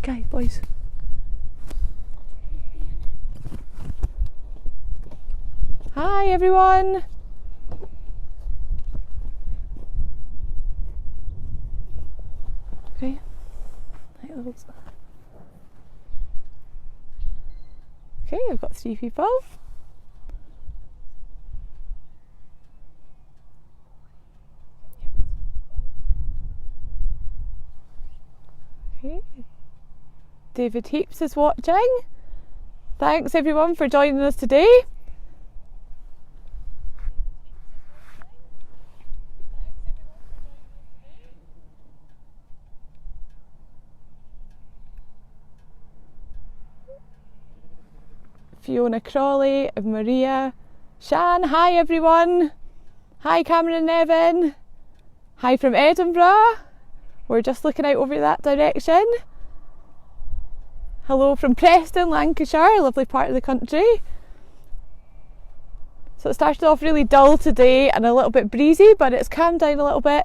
guys, boys. Hi everyone. Okay. Okay, I've got 3 people. Okay. David Heaps is watching. Thanks everyone for joining us today. Fiona Crawley, Maria, Shan, hi everyone. Hi Cameron and Evan. Hi from Edinburgh. We're just looking out over that direction. Hello from Preston, Lancashire, a lovely part of the country. So it started off really dull today and a little bit breezy, but it's calmed down a little bit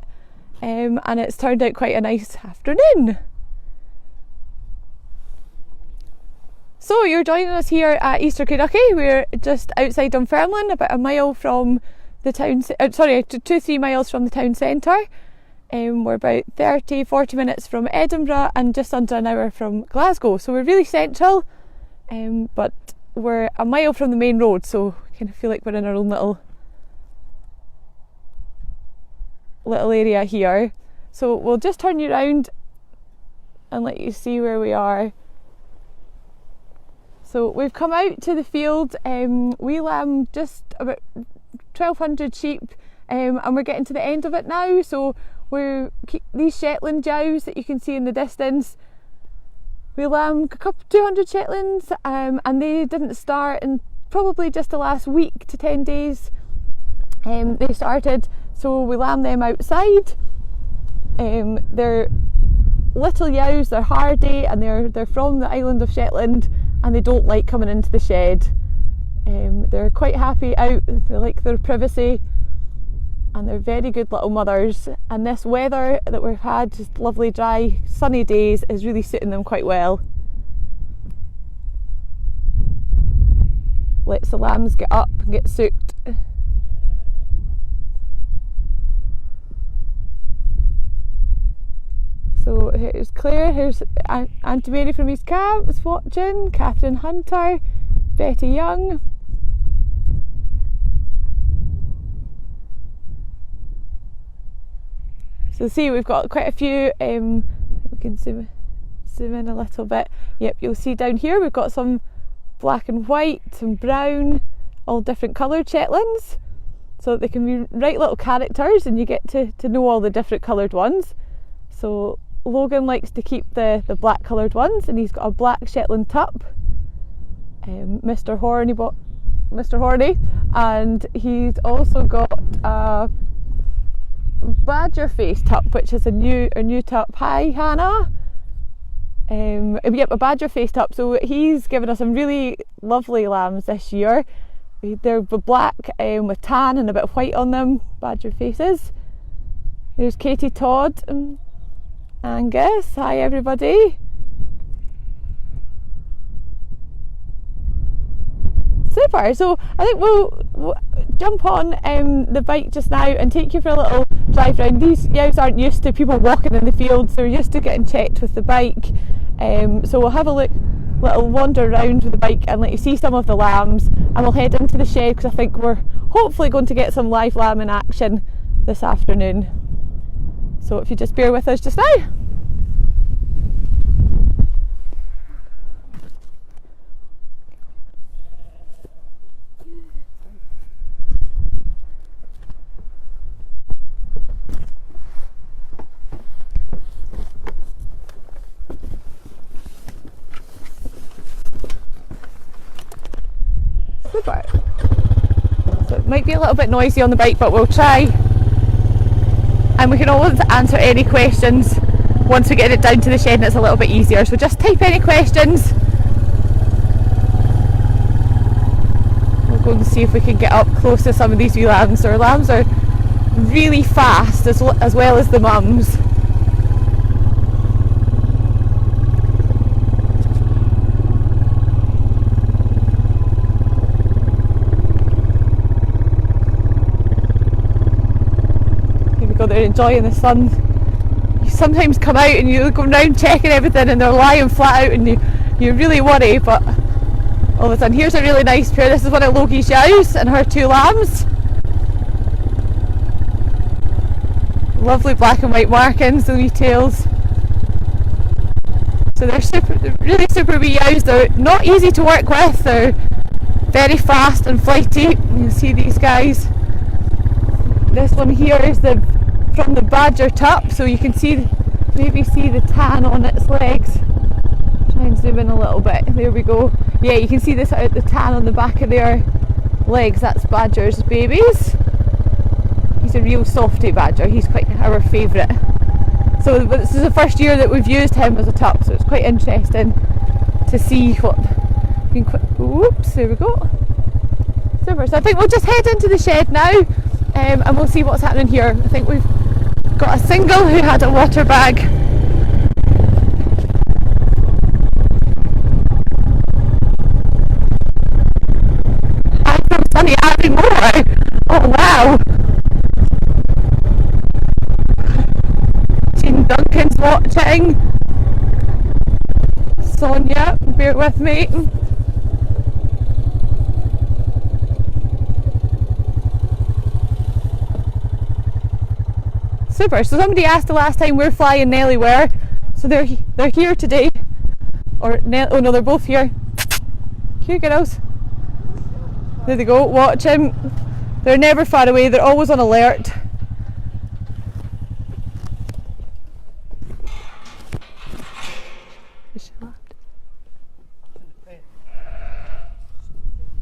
and it's turned out quite a nice afternoon. So you're joining us here at Easter Craigduckie. We're just outside Dunfermline, about a mile from the town, 2-3 miles from the town centre. We're about 30-40 minutes from Edinburgh and just under an hour from Glasgow. So we're really central, but we're a mile from the main road, so I kind of feel like we're in our own little area here. So we'll just turn you around and let you see where we are. So we've come out to the field. We lamb just about 1,200 sheep, and we're getting to the end of it now. So these Shetland Jows that you can see in the distance, we lamb 200 Shetlands, and they didn't start in probably just the last week to 10 days. They started, so we lamb them outside. They're little yows, they're hardy, and they're from the island of Shetland, and they don't like coming into the shed. They're quite happy out, they like their privacy, and they're very good little mothers. And this weather that we've had, just lovely dry sunny days, is really suiting them quite well. Lets the lambs get up and get soaked. So here's Claire, here's Auntie Mary from East Camps watching, Catherine Hunter, Betty Young. So see, we've got quite a few, I think we can zoom in a little bit. Yep, you'll see down here we've got some black and white, some brown, all different coloured Shetlands, so that they can be right little characters and you get to know all the different coloured ones. So Logan likes to keep the black coloured ones, and he's got a black Shetland tup. Mr. Horny, and he's also got a badger face tup, which is a new tup. Hi Hannah. Yep, a badger face tup. So he's given us some really lovely lambs this year. They're black with tan and a bit of white on them, badger faces. There's Katie Todd. Angus, hi everybody. Super, so I think we'll jump on the bike just now and take you for a little drive round. These yows aren't used to people walking in the fields, they're used to getting checked with the bike. So we'll have a little wander around with the bike and let you see some of the lambs, and we'll head into the shed because I think we're hopefully going to get some live lamb in action this afternoon. So if you just bear with us just now. Super. So it might be a little bit noisy on the bike, but we'll try. And we can always answer any questions once we get it down to the shed and it's a little bit easier. So just type any questions. We'll go and see if we can get up close to some of these wee lambs. Our lambs are really fast as well as the mums. go there enjoying the sun. You sometimes come out and you go around checking everything and they're lying flat out and you really worry, but all of a sudden here's a really nice pair. This is one of Logie's yows and her 2 lambs. Lovely black and white markings, the wee tails. So they're really super wee yows. They're not easy to work with. They're very fast and flighty. You see these guys. This one here is from the badger tup, so you can maybe see the tan on its legs. Try and zoom in a little bit. There we go. Yeah, you can see the tan on the back of their legs. That's badger's babies. He's a real softy badger. He's quite our favourite. So this is the first year that we've used him as a tup, so it's quite interesting to see what. Oops, there we go. Super. So I think we'll just head into the shed now, and we'll see what's happening here. I think we've got a single who had a water bag. I'm from sunny Aviemore. Oh wow. Duncan's watching. Sonia, bear with me. Super. So somebody asked the last time where Fly and Nelly were. So they're here today. Oh no, they're both here. Here, girls. There they go. Watch him. They're never far away. They're always on alert.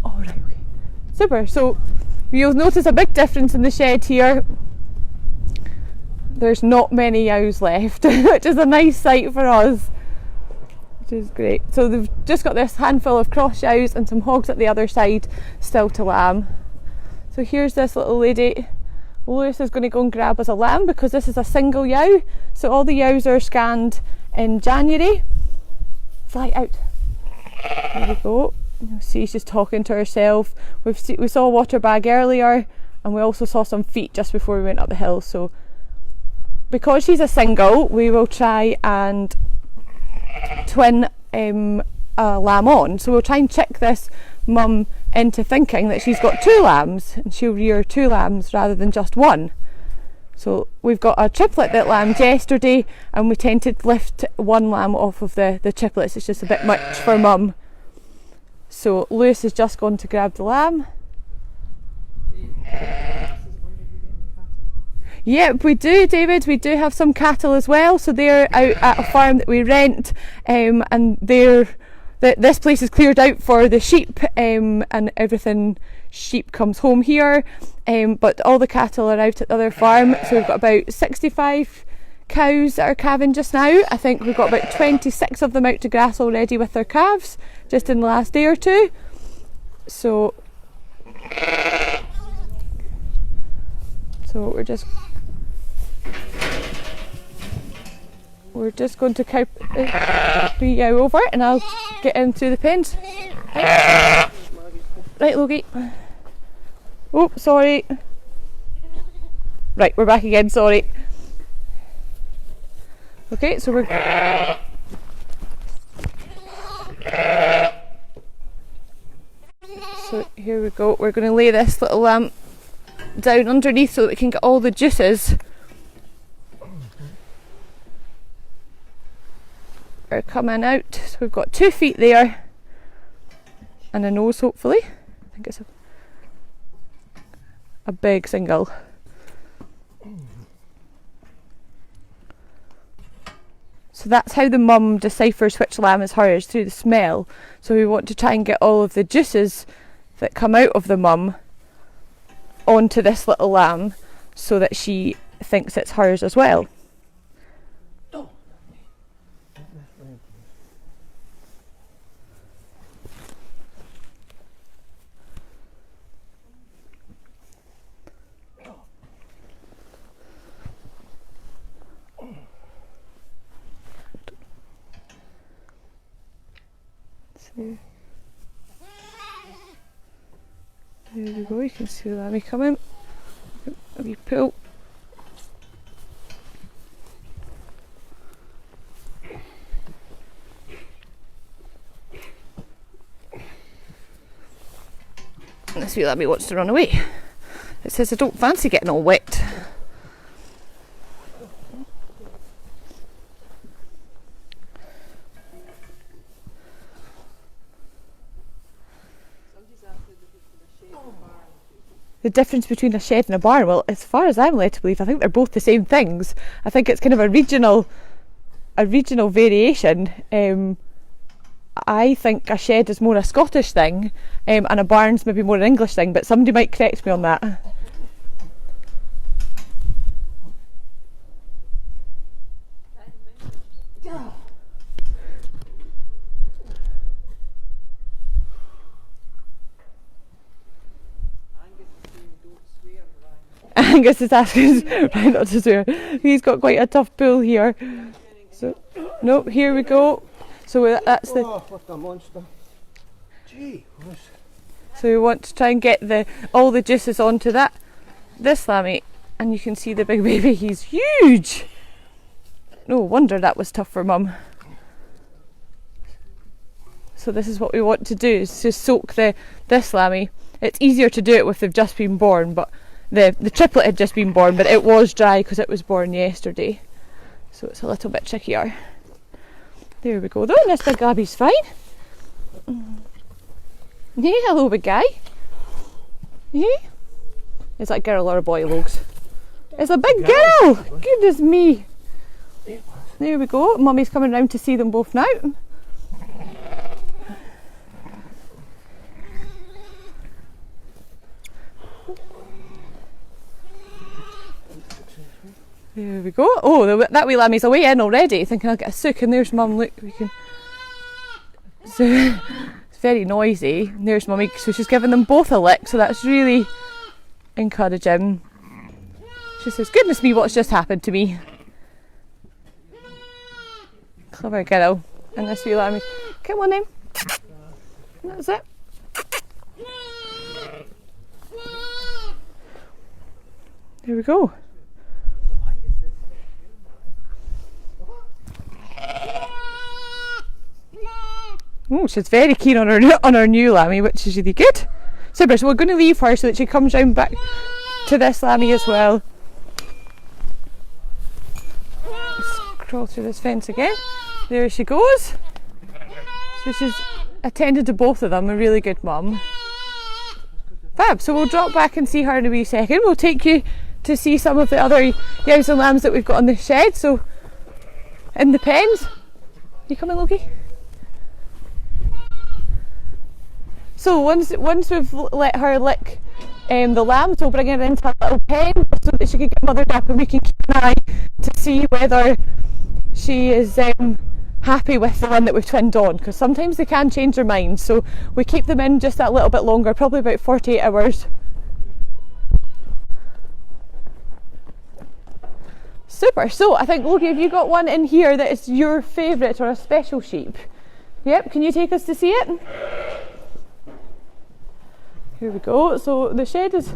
Oh, right, okay. Super. So you'll notice a big difference in the shed here. There's not many yows left, which is a nice sight for us, which is great. So they've just got this handful of cross yows and some hogs at the other side still to lamb. So here's this little lady. Lewis is going to go and grab us a lamb because this is a single yow. So all the yows are scanned in January. Fly out. There we go. You'll see she's talking to herself. We saw a water bag earlier, and we also saw some feet just before we went up the hill. So because she's a single, we will try and twin a lamb on. So we'll try and trick this mum into thinking that she's got 2 lambs, and she'll rear 2 lambs rather than just 1. So we've got a triplet that lambed yesterday, and we tend to lift 1 lamb off of the triplets. It's just a bit much for mum. So Lewis has just gone to grab the lamb. Yep, we do, David. We do have some cattle as well. So they're out at a farm that we rent, and this place is cleared out for the sheep, and everything sheep comes home here. But all the cattle are out at the other farm. So we've got about 65 cows that are calving just now. I think we've got about 26 of them out to grass already with their calves just in the last day or two. So we're just going to cow the yow over it, and I'll get into the pens. Right, Logie. Oh, sorry. Right, we're back again, sorry. Okay, so so here we go. We're going to lay this little lamb down underneath so that we can get all the juices are coming out. So we've got 2 feet there and a nose, hopefully. I think it's a big single. So that's how the mum deciphers which lamb is hers, through the smell. So we want to try and get all of the juices that come out of the mum onto this little lamb so that she thinks it's hers as well. There we go, you can see the lammy coming. A wee pull. And this wee lambie wants to run away. It says I don't fancy getting all wet. The difference between a shed and a barn, well, as far as I'm led to believe, I think they're both the same things. I think it's kind of a regional variation. I think a shed is more a Scottish thing, and a barn's maybe more an English thing, but somebody might correct me on that. Angus is asking right not to swear. He's got quite a tough pull here. So, nope, here we go. So that's the. Oh, what a monster! Gee, so we want to try and get all the juices onto this lammy, and you can see the big baby. He's huge. No wonder that was tough for Mum. So this is what we want to do: is to soak this lammy. It's easier to do it if they've just been born, but. The triplet had just been born, but it was dry because it was born yesterday, so it's a little bit trickier. There we go though, and this big Abby's fine. Hey, hello big guy. Hey. Is that a girl or a boy, Logs? It's a big girl! Goodness me. There we go, Mummy's coming round to see them both now. There we go. Oh, that wee lammy's away in already, thinking I'll get a sook, and there's Mum. Look, we can. So it's very noisy. And there's Mummy, so she's giving them both a lick, so that's really encouraging. She says, "Goodness me, what's just happened to me?" Clever girl. And this wee lammy, come on then. That's it. There we go. Oh, she's very keen on her new lammy, which is really good. Super, so we're going to leave her so that she comes round back to this lammy as well. Crawl through this fence again. There she goes. So she's attended to both of them, a really good mum. Fab, so we'll drop back and see her in a wee second. We'll take you to see some of the other ewes and lambs that we've got in the shed. So, in the pens. You coming, Loki? So once we've let her lick the lambs, we'll bring her into a little pen so that she can get mothered up, and we can keep an eye to see whether she is happy with the one that we've twinned on, because sometimes they can change their minds. So we keep them in just that little bit longer, probably about 48 hours. Super, so I think, Loki, have you got one in here that is your favourite or a special sheep? Yep, can you take us to see it? Here we go. So the shed it's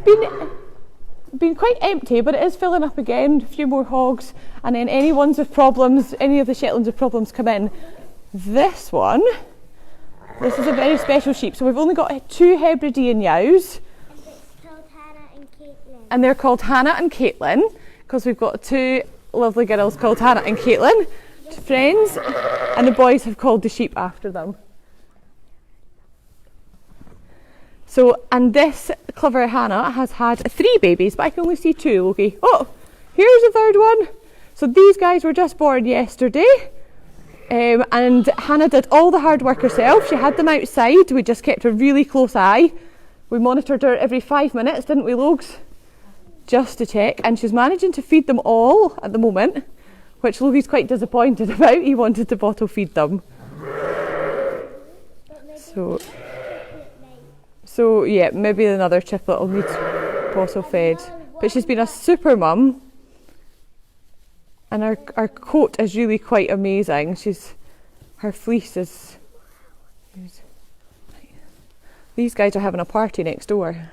been quite empty, but it is filling up again. A few more hogs, and then any ones with problems, any of the Shetlands with problems come in. This is a very special sheep. So we've only got 2 Hebridean ewes. And they're called Hannah and Caitlin, because we've got 2 lovely girls called Hannah and Caitlin, friends, and the boys have called the sheep after them. So, and this clever Hannah has had 3 babies, but I can only see 2, Loki. Oh, here's a third one. So these guys were just born yesterday, and Hannah did all the hard work herself. She had them outside. We just kept a really close eye. We monitored her every 5 minutes, didn't we, Logs? Just to check, and she's managing to feed them all at the moment, which Loki's quite disappointed about. He wanted to bottle feed them. So yeah, maybe another triplet will need bottle fed. But she's been a super mum, and her coat is really quite amazing. Her fleece is. These guys are having a party next door.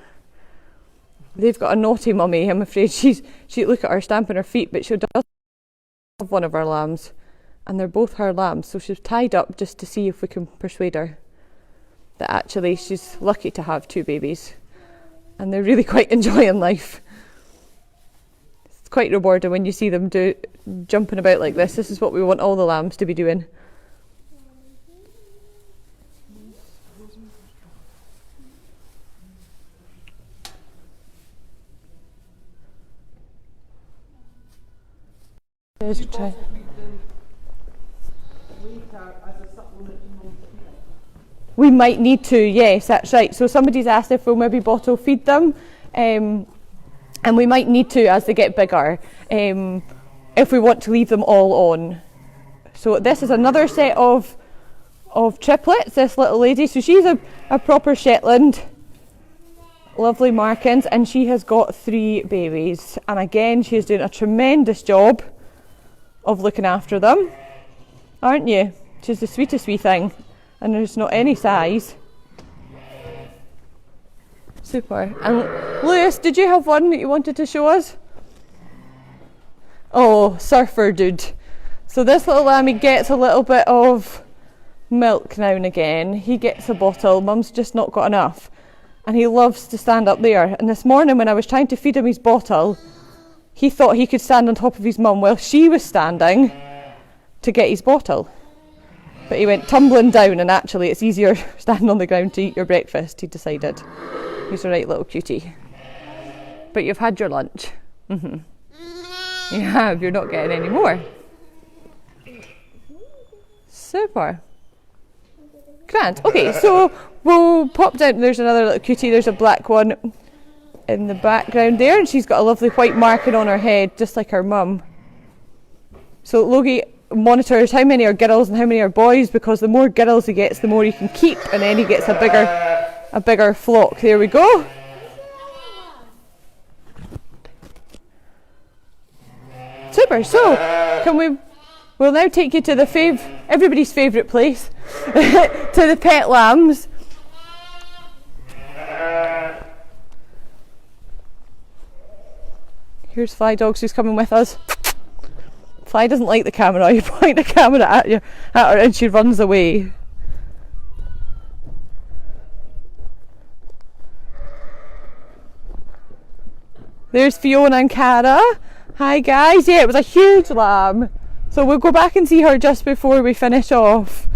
They've got a naughty mummy. I'm afraid she look at her stamping her feet, but she does have one of our lambs, and they're both her lambs. So she's tied up just to see if we can persuade her. that actually she's lucky to have 2 babies, and they're really quite enjoying life. It's quite rewarding when you see them jumping about like this. This is what we want all the lambs to be doing. There's a try. We might need to, yes, that's right. So somebody's asked if we'll maybe bottle feed them, and we might need to as they get bigger, if we want to leave them all on. So this is another set of triplets, this little lady. So she's a proper Shetland, lovely markings, and she has got 3 babies. And again, she's doing a tremendous job of looking after them, aren't you? She's the sweetest wee thing, and there's not any size. Super. And Lewis, did you have one that you wanted to show us? Oh, surfer dude. So this little lambie gets a little bit of milk now and again. He gets a bottle, Mum's just not got enough, and he loves to stand up there. And this morning when I was trying to feed him his bottle, he thought he could stand on top of his mum while she was standing to get his bottle. But he went tumbling down, and actually it's easier standing on the ground to eat your breakfast, he decided. He's a right little cutie. But you've had your lunch. You have, you're not getting any more. Super. Grand. Okay, so we'll pop down. There's another little cutie, there's a black one in the background there, and she's got a lovely white marking on her head, just like her mum. So Logie monitors how many are girls and how many are boys, because the more girls he gets, the more he can keep, and then he gets a bigger flock. There we go. Super. So we'll now take you to the everybody's favourite place, to the pet lambs. Here's Fly Dogs, who's coming with us. Fly doesn't like the camera. You point the camera at her and she runs away. There's Fiona and Cara. Hi guys. Yeah, it was a huge lamb. So we'll go back and see her just before we finish off.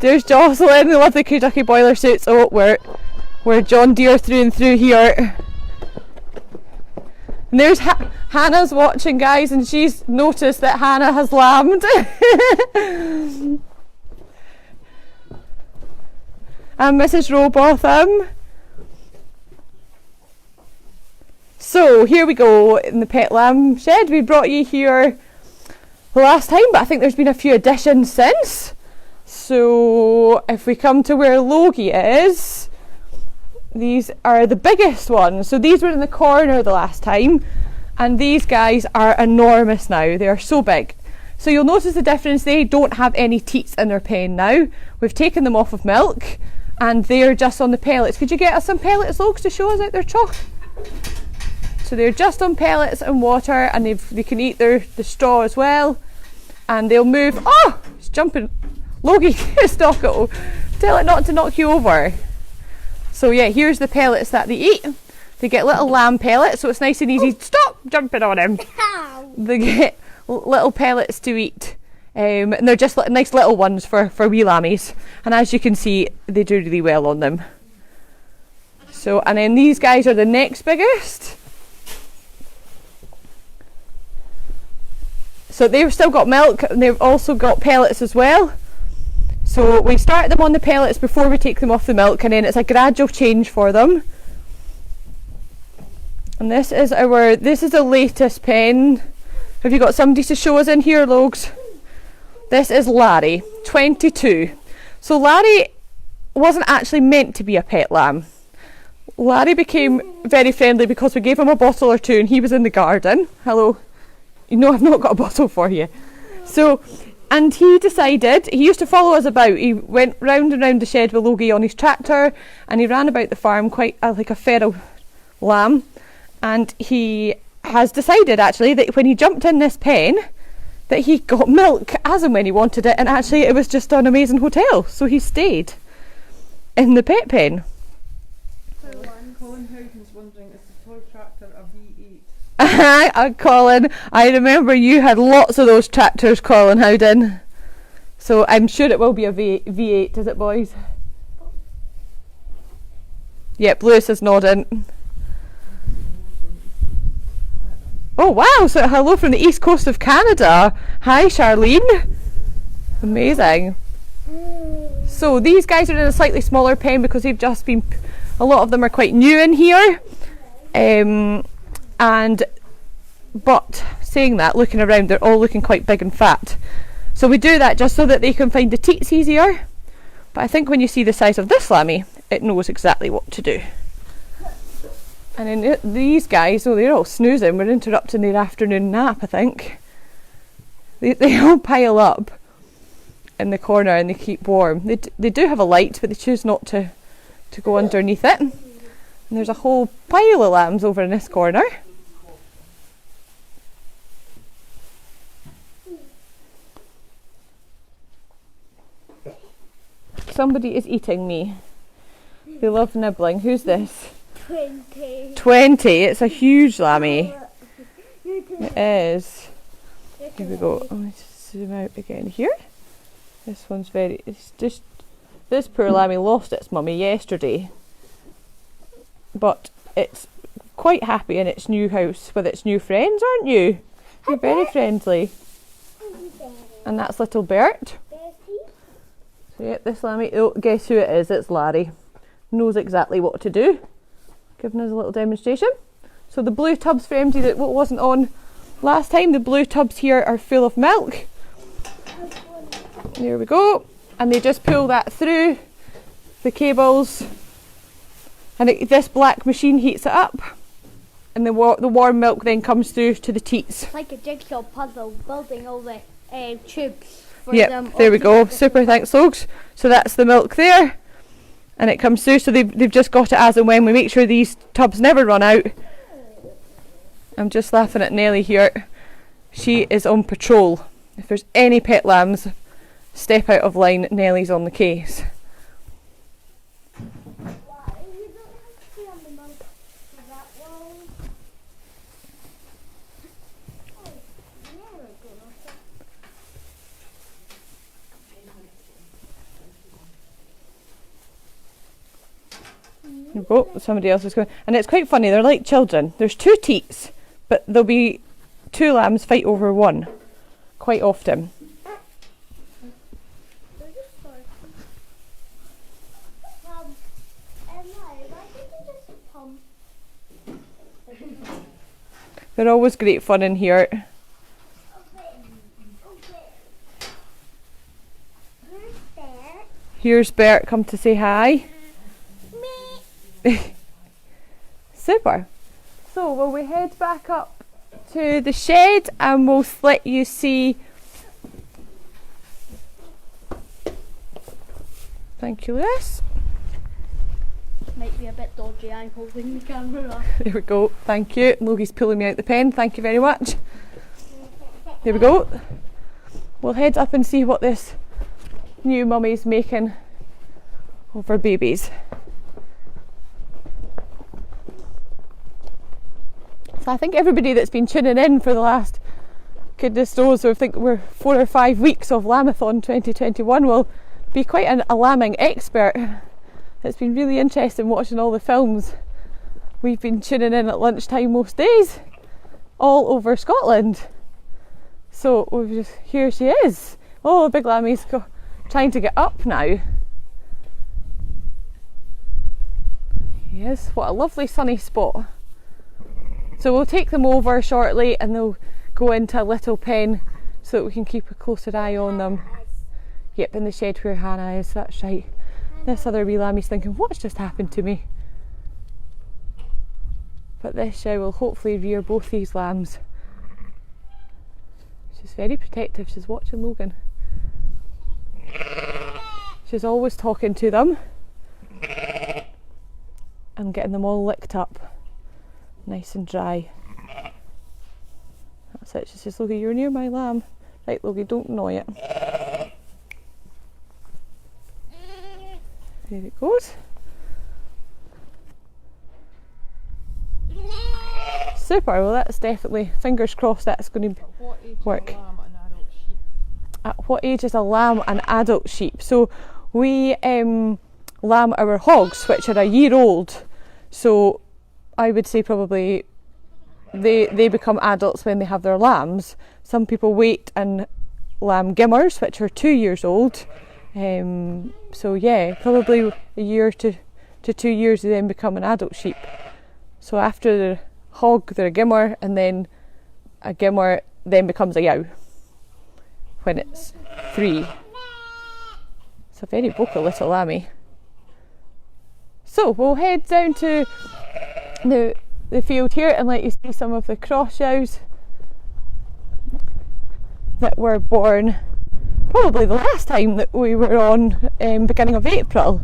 There's Jocelyn. They love the Craigduckie boiler suits. Oh, we're John Deere through and through here. And there's Hannah's watching, guys, and she's noticed that Hannah has lambed. And Mrs. Rowbotham. So here we go in the pet lamb shed. We brought you here the last time, but I think there's been a few additions since. So if we come to where Logie is, these are the biggest ones. So these were in the corner the last time, and these guys are enormous now. They are so big. So you'll notice the difference. They don't have any teats in their pen now. We've taken them off of milk, and they're just on the pellets. Could you get us some pellets, Logs, to show us out their trough? So they're just on pellets and water, and they can eat the straw as well, and they'll move. Oh, it's jumping. Logie, stop it. Tell it not to knock you over. So yeah, here's the pellets that they eat. They get little lamb pellets, so it's nice and easy. Stop jumping on him. They get little pellets to eat, and they're just nice little ones for wee lammies. And as you can see, they do really well on them. So, and then these guys are the next biggest. So they've still got milk, and they've also got pellets as well. So we start them on the pellets before we take them off the milk, and then it's a gradual change for them. And this is the latest pen. Have you got somebody to show us in here, Logs? This is Larry, 22. So Larry wasn't actually meant to be a pet lamb. Larry became very friendly because we gave him a bottle or two, and he was in the garden. Hello. You know I've not got a bottle for you. So, and he decided, he used to follow us about. He went round and round the shed with Logie on his tractor, and he ran about the farm quite like a feral lamb. And he has decided actually that when he jumped in this pen, that he got milk as and when he wanted it, and actually it was just an amazing hotel, so he stayed in the pet pen. Colin Howden's wondering, is the toy tractor a V8? Colin, I remember you had lots of those tractors, Colin Howden. So I'm sure it will be a V8, is it, boys? Yep, Lewis is nodding. Oh wow, so hello from the east coast of Canada. Hi Charlene. Amazing. So these guys are in a slightly smaller pen because they've just been, a lot of them are quite new in here. But saying that, looking around, they're all looking quite big and fat. So we do that just so that they can find the teats easier. But I think when you see the size of this lammy, it knows exactly what to do. And then these guys, oh, they're all snoozing. We're interrupting their afternoon nap, I think. They all pile up in the corner and they keep warm. They do have a light, but they choose not to go underneath it. And there's a whole pile of lambs over in this corner. Somebody is eating me. They love nibbling. Who's this? 20. 20. It's a huge lammy. It is. Here we go. Let me just zoom out again here. This one's very. It's just. This poor lammy lost its mummy yesterday, but it's quite happy in its new house with its new friends, aren't you? You're very friendly. And that's little Bert. So yeah, this lammy. Oh, guess who it is? It's Larry. Knows exactly what to do. Giving us a little demonstration. So the blue tubs, for empty that wasn't on last time, the blue tubs here are full of milk. There we go. And they just pull that through the cables, and this black machine heats it up, and the warm milk then comes through to the teats. It's like a jigsaw puzzle, building all the tubes for them. Yep, there we go. Super, thanks folks. So that's the milk there. And it comes through, so they've just got it as and when. We make sure these tubs never run out. I'm just laughing at Nellie here. She is on patrol. If there's any pet lambs step out of line, Nellie's on the case. Oh, somebody else is going. And it's quite funny, they're like children. There's two teats, but there'll be two lambs fight over one quite often. They're always great fun in here. Here's Bert, come to say hi. Super. So will we head back up to the shed and we'll let you see. Thank you, Lewis. Might be a bit dodgy, I'm holding the camera. There we go, thank you. Logie's pulling me out the pen, thank you very much. There we go. We'll head up and see what this new mummy's making of her babies. So I think everybody that's been tuning in for the last, goodness knows, I think we're 4 or 5 weeks of Lambathon 2021 will be quite a lambing expert. It's been really interesting watching all the films. We've been tuning in at lunchtime most days, all over Scotland. So here she is. Oh, the big lammy's trying to get up now. Yes, what a lovely sunny spot. So we'll take them over shortly and they'll go into a little pen so that we can keep a closer eye on them. Yep, in the shed where Hannah is, that's right. This other wee lammy's thinking, what's just happened to me? But this show will hopefully rear both these lambs. She's very protective, she's watching Logan. She's always talking to them and getting them all licked up. Nice and dry. That's it, she says, Logan, you're near my lamb. Right, Logie, don't gnaw it. There it goes. Super, well that's definitely, fingers crossed that's going to What age work. is a lamb and adult sheep? At what age is a lamb an adult sheep? So we lamb our hogs, which are a year old. So I would say probably they become adults when they have their lambs. Some people wait and lamb gimmers, which are 2 years old. So yeah, probably a year to 2 years they then become an adult sheep. So after the hog, they're a gimmer, and then a gimmer then becomes a yow when it's 3. It's a very vocal little lambie. So we'll head down to the field here and let you see some of the cross yows that were born probably the last time that we were on, beginning of April.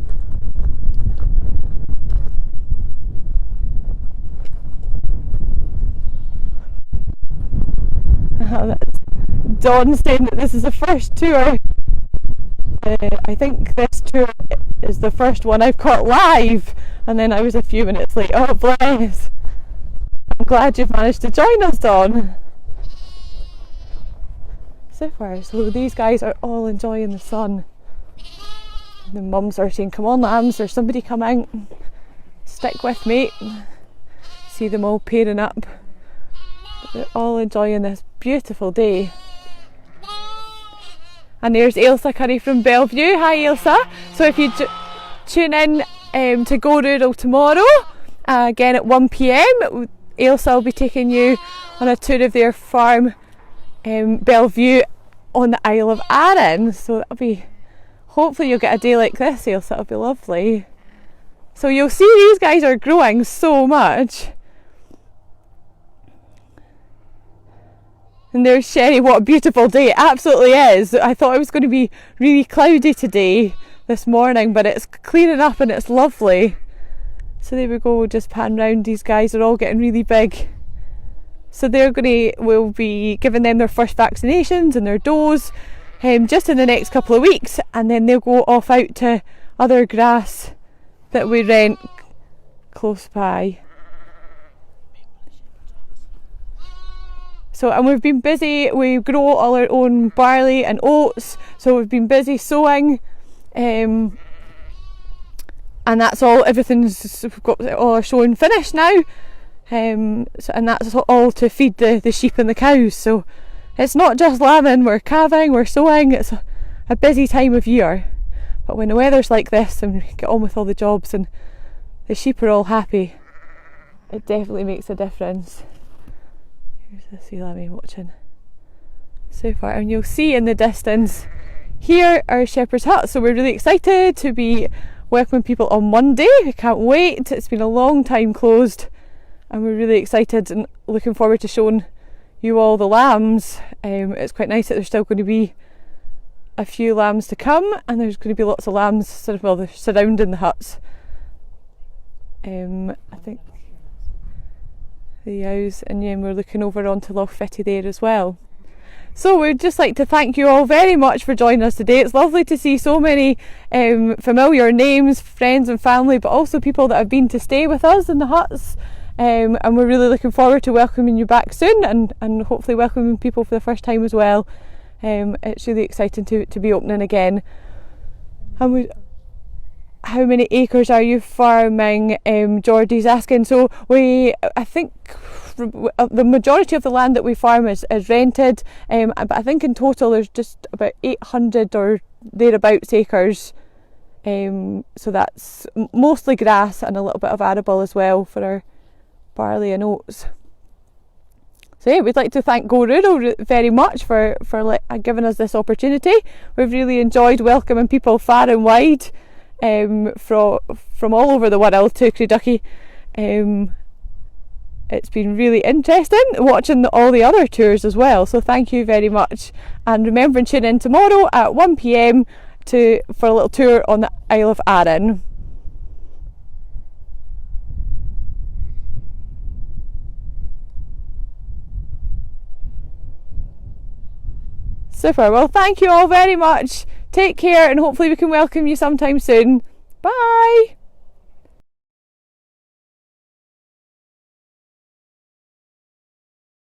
That's Dawn saying that this is the first tour. I think this tour is the first one I've caught live, and then I was a few minutes late. Oh bless! I'm glad you've managed to join us, Dawn. Super. So these guys are all enjoying the sun. The mums are saying, "Come on, lambs! There's somebody coming. Stick with me." See them all pairing up. They're all enjoying this beautiful day. And there's Ailsa Curry from Bellevue. Hi Ailsa. So if you tune in to Go Rural tomorrow, again at 1 p.m, Ailsa will be taking you on a tour of their farm, Bellevue, on the Isle of Arran. So that'll be, hopefully you'll get a day like this, Ailsa. It'll be lovely. So you'll see these guys are growing so much. And there's Sherry, what a beautiful day. It absolutely is. I thought it was going to be really cloudy today, this morning, but it's clearing up and it's lovely. So there we go, we'll just pan round. These guys are all getting really big. So we'll be giving them their first vaccinations and their dose just in the next couple of weeks, and then they'll go off out to other grass that we rent close by. So, and we've been busy, we grow all our own barley and oats, so we've been busy sowing, and that's all, we've got all our sowing finished now, and that's all to feed the sheep and the cows. So it's not just lambing, we're calving, we're sowing, it's a busy time of year. But when the weather's like this and we get on with all the jobs and the sheep are all happy, it definitely makes a difference. Here's the sea lambie watching so far, and you'll see in the distance here our shepherd's hut. So we're really excited to be welcoming people on Monday. We can't wait. It's been a long time closed and we're really excited and looking forward to showing you all the lambs. It's quite nice that there's still going to be a few lambs to come, and there's going to be lots of lambs they're surrounding the huts. I think the yows, and then we're looking over onto Loch Fitty there as well. So we'd just like to thank you all very much for joining us today. It's lovely to see so many familiar names, friends and family, but also people that have been to stay with us in the huts, and we're really looking forward to welcoming you back soon, and hopefully welcoming people for the first time as well. It's really exciting to be opening again. And how many acres are you farming? Geordie's asking. So I think the majority of the land that we farm is rented, but I think in total there's just about 800 or thereabouts acres. So that's mostly grass and a little bit of arable as well for our barley and oats. So yeah, we'd like to thank Go Rural very much for giving us this opportunity. We've really enjoyed welcoming people far and wide, from all over the world to Craigduckie. It's been really interesting watching all the other tours as well, so thank you very much, and remember to tune in tomorrow at 1 p.m. for a little tour on the Isle of Arran. Super. Well, thank you all very much. Take care, and hopefully we can welcome you sometime soon. Bye.